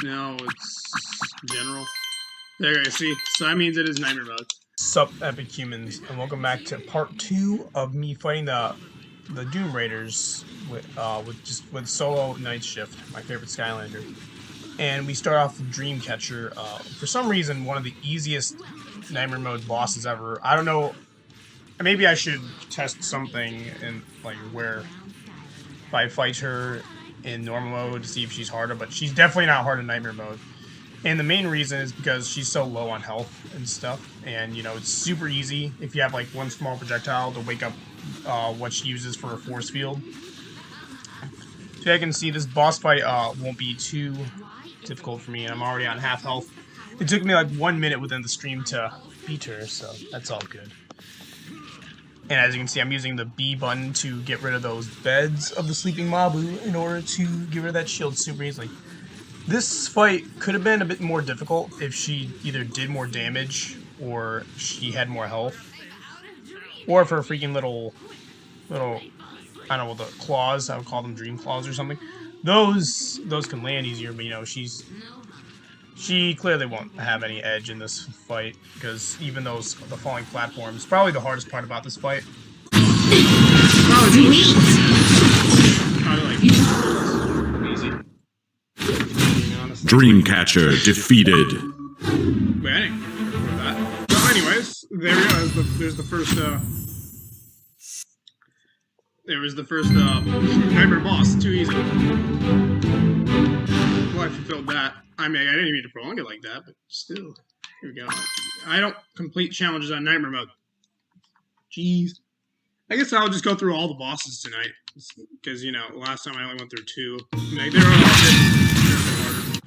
No, it's general. There you go, see? So that means it is nightmare mode. Sup, epic humans, and welcome back to part 2 of me fighting the Doom Raiders with solo Night Shift, my favorite Skylander. And we start off with Dreamcatcher. For some reason, one of the easiest nightmare mode bosses ever. I don't know. Maybe I should test something in where if I fight her in normal mode to see if she's harder, but she's definitely not hard in nightmare mode. And the main reason is because she's so low on health and stuff, and you know, it's super easy if you have like one small projectile to wake up what she uses for a force field. So I can see this boss fight won't be too difficult for me, and I'm already on half health. It took me like 1 minute within the stream to beat her, so that's all good. And as you can see, I'm using the B button to get rid of those beds of the sleeping Mabu in order to get rid of that shield super easily. This fight could have been a bit more difficult if she either did more damage or she had more health. Or if her freaking little, I don't know, the claws, I would call them dream claws or something. Those can land easier, but you know, she clearly won't have any edge in this fight, because even the falling platforms, probably the hardest part about this fight. Dreamcatcher defeated. Wait, I didn't remember that. So anyways, there we go. There's the first, there was the first, nightmare boss. Too easy. Well, I fulfilled that. I mean, I didn't mean to prolong it like that, but still. Here we go. I don't complete challenges on nightmare mode. Jeez. I guess I'll just go through all the bosses tonight. Because, you know, last time I only went through 2. Like, they're all harder.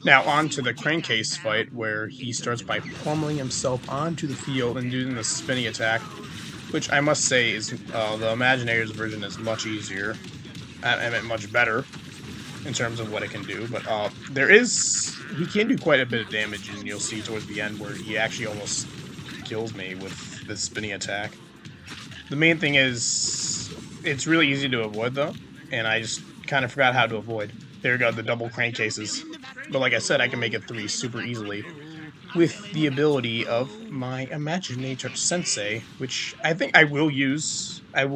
Now on to the Krankcase fight, where he starts by pummeling himself onto the field and doing the spinny attack, which I must say is the Imagineer's version is much easier. I mean, much better in terms of what it can do, but he can do quite a bit of damage, and you'll see towards the end where he actually almost kills me with the spinny attack. The main thing is, it's really easy to avoid though, and I just kind of forgot how to avoid. There we go, the double crankcases. But like I said, I can make it 3 super easily with the ability of my Imaginator Sensei, which I think I will use. I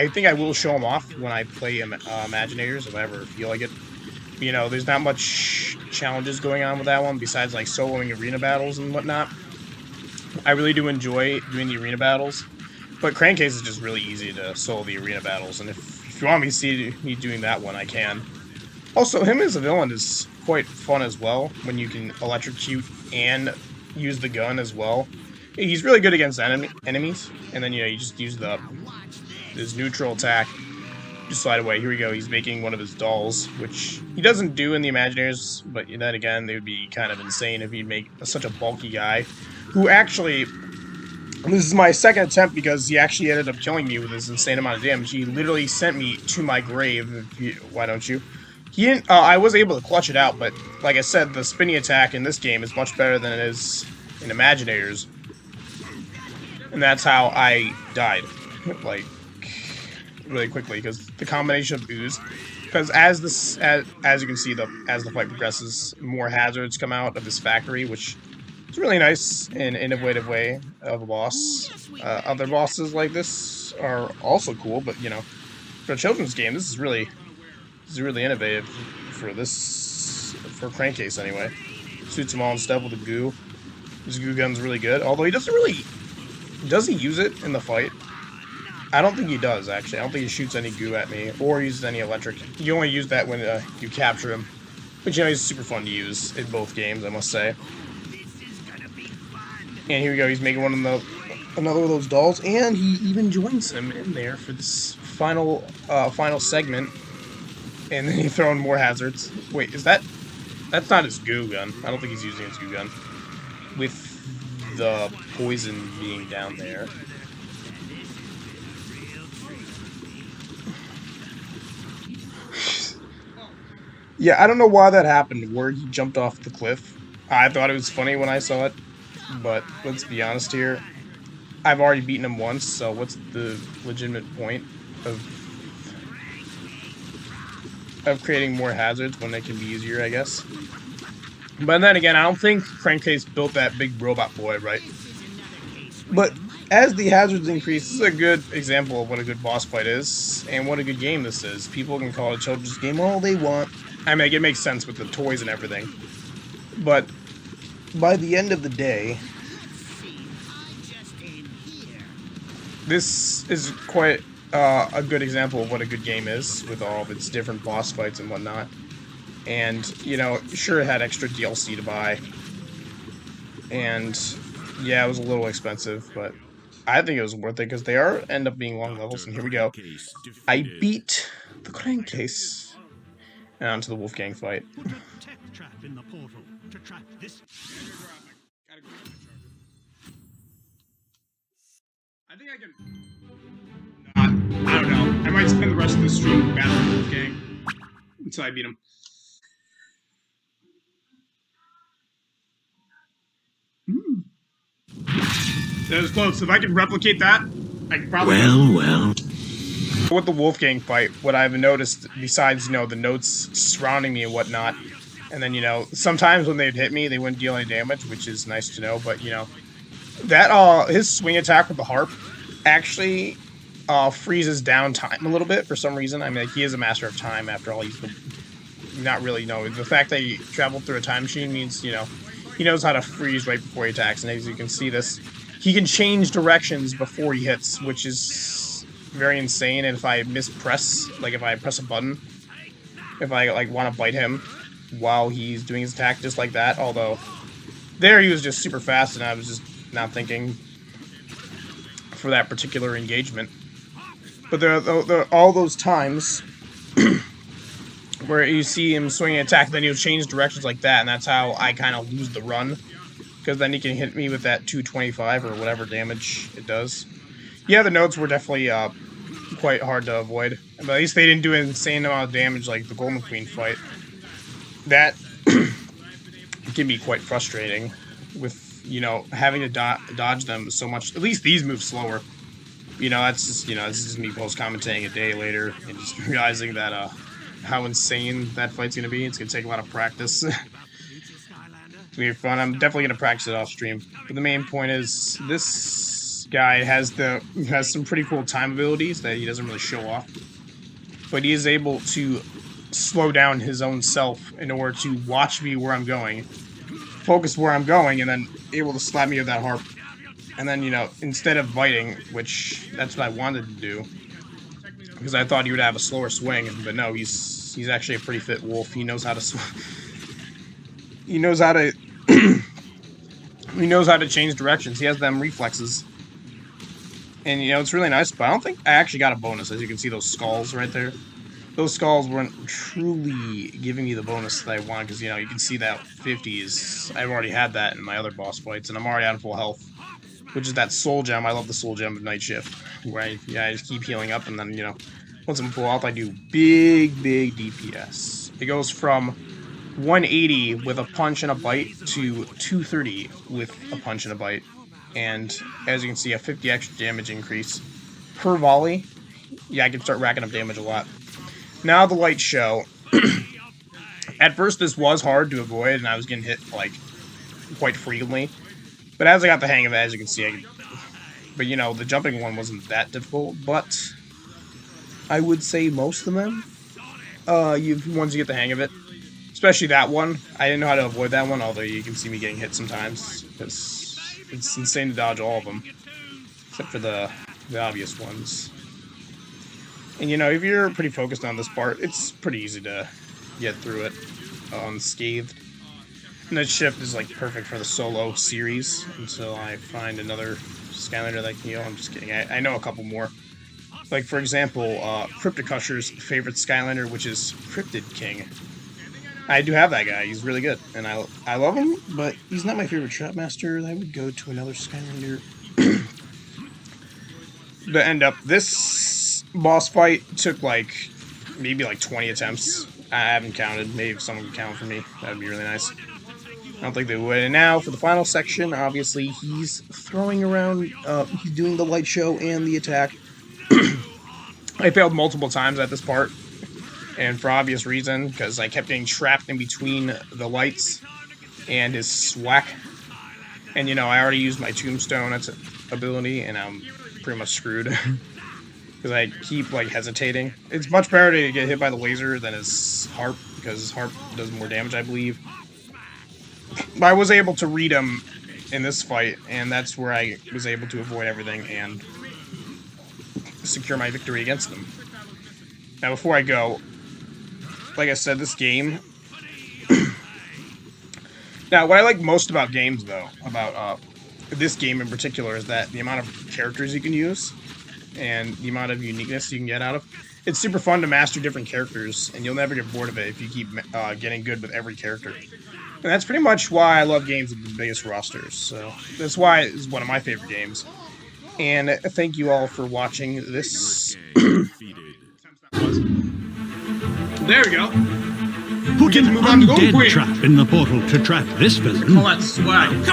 think I will show them off when I play Imaginators if I ever feel like it. You know, there's not much challenges going on with that one besides like soloing arena battles and whatnot. I really do enjoy doing the arena battles, but Krankcase is just really easy to solo the arena battles, and if you want me to see me doing that one, I can. Also, him as a villain is quite fun as well, when you can electrocute and use the gun as well. He's really good against enemies, and then, you know, you just use his neutral attack, just slide away. Here we go, he's making one of his dolls, which he doesn't do in the Imagineers, but then again, they would be kind of insane if he'd make such a bulky guy, who actually, this is my second attempt because he actually ended up killing me with this insane amount of damage. He literally sent me to my grave, why don't you? He didn't, I was able to clutch it out, but like I said, the spinny attack in this game is much better than it is in Imaginators. And that's how I died, like, really quickly, because the combination of ooze, because as you can see, as the fight progresses, more hazards come out of this factory, which is really nice and innovative way of a boss. Other bosses like this are also cool, but you know, for a children's game, this is really innovative for Krankcase anyway. Suits him all and stuff with the goo. His goo gun's really good, although he doesn't really. Does he use it in the fight? I don't think he does, actually. I don't think he shoots any goo at me or uses any electric. You only use that when you capture him. But you know, he's super fun to use in both games, I must say. And here we go, he's making another of those dolls, and he even joins him in there for this final segment. And then he's throwing more hazards. Wait, that's not his goo gun. I don't think he's using his goo gun. With the poison being down there. Yeah, I don't know why that happened, where he jumped off the cliff. I thought it was funny when I saw it, but let's be honest here. I've already beaten him once, so what's the legitimate point of of creating more hazards when it can be easier, I guess. But then again, I don't think Krankcase built that big robot boy, right? But as the hazards increase, this is a good example of what a good boss fight is, and what a good game this is. People can call it a children's game all they want. I mean, it makes sense with the toys and everything. But by the end of the day, this is quite a good example of what a good game is, with all of its different boss fights and whatnot. And, you know, sure, it had extra DLC to buy. And, yeah, it was a little expensive, but I think it was worth it, because they end up being long levels. And here we go. I beat the Crankcase. And on to the Wolfgang fight. I think I can... I don't know. I might spend the rest of the stream battling Wolfgang until I beat him. That was close. If I can replicate that, I can probably... Well. With the Wolfgang fight, what I've noticed, besides, you know, the notes surrounding me and whatnot, and then, you know, sometimes when they'd hit me, they wouldn't deal any damage, which is nice to know, but, you know, that, his swing attack with the harp actually freezes down time a little bit for some reason. I mean, like, he is a master of time after all. He's not really, no. The fact that he traveled through a time machine means, you know, he knows how to freeze right before he attacks, and as you can see this, he can change directions before he hits, which is very insane. And if I mispress, like if I press a button, if I like want to bite him while he's doing his attack just like that, although there he was just super fast and I was just not thinking for that particular engagement. But there are all those times where you see him swing an attack, then he'll change directions like that, and that's how I kind of lose the run. Because then he can hit me with that 225 or whatever damage it does. Yeah, the notes were definitely quite hard to avoid. But at least they didn't do an insane amount of damage like the Golden Queen fight. That can be quite frustrating with, you know, having to dodge them so much. At least these move slower. You know, that's just, you know, this is me post-commentating a day later and just realizing that how insane that fight's going to be. It's going to take a lot of practice. It's going to be fun. I'm definitely going to practice it off stream. But the main point is, this guy has some pretty cool time abilities that he doesn't really show off. But he is able to slow down his own self in order to watch me where I'm going, focus where I'm going, and then able to slap me with that harp. And then, you know, instead of biting, which that's what I wanted to do, because I thought he would have a slower swing, but no, he's actually a pretty fit wolf. He knows how to he knows how to he knows how to change directions. He has them reflexes. And, you know, it's really nice, but I don't think I actually got a bonus. As you can see, those skulls right there. Those skulls weren't truly giving me the bonus that I wanted, because, you know, you can see that 50s. I've already had that in my other boss fights, and I'm already on full health. Which is that soul gem. I love the soul gem of Night Shift, where I just keep healing up, and then, you know, once I'm full health, I do big DPS. It goes from 180 with a punch and a bite to 230 with a punch and a bite. And as you can see, a 50 extra damage increase per volley. Yeah, I can start racking up damage a lot. Now the light show. At first, this was hard to avoid, and I was getting hit, like, quite frequently. But as I got the hang of it, as you can see, but, you know, the jumping one wasn't that difficult, but I would say most of them, once you get the hang of it, especially that one. I didn't know how to avoid that one, although you can see me getting hit sometimes, because it's insane to dodge all of them, except for the obvious ones. And, you know, if you're pretty focused on this part, it's pretty easy to get through it unscathed. And that shift is, like, perfect for the solo series until I find another Skylander that I can heal. I'm just kidding. I know a couple more. Like, for example, Crypticusher's favorite Skylander, which is Cryptid King. I do have that guy. He's really good. And I love him, but he's not my favorite Trapmaster. I would go to another Skylander. To end up, this boss fight took, like, maybe, like, 20 attempts. I haven't counted. Maybe if someone could count for me, that would be really nice. I don't think they would. And now, for the final section, obviously, he's throwing around, he's doing the light show and the attack. I failed multiple times at this part. And for obvious reason, because I kept getting trapped in between the lights and his swack. And, you know, I already used my tombstone ability, and I'm pretty much screwed. Because I keep, like, hesitating. It's much better to get hit by the laser than his harp, because his harp does more damage, I believe. But I was able to read him in this fight, and that's where I was able to avoid everything and secure my victory against them. Now, before I go, like I said, this game... Now, what I like most about games, though, about this game in particular, is that the amount of characters you can use and the amount of uniqueness you can get out of. It's super fun to master different characters, and you'll never get bored of it if you keep getting good with every character. And that's pretty much why I love games with the biggest rosters. So that's why it's one of my favorite games. And thank you all for watching this. There we go. Put get an to move on to Golden undead Queen. trap in the portal to trap this villain. All that swag.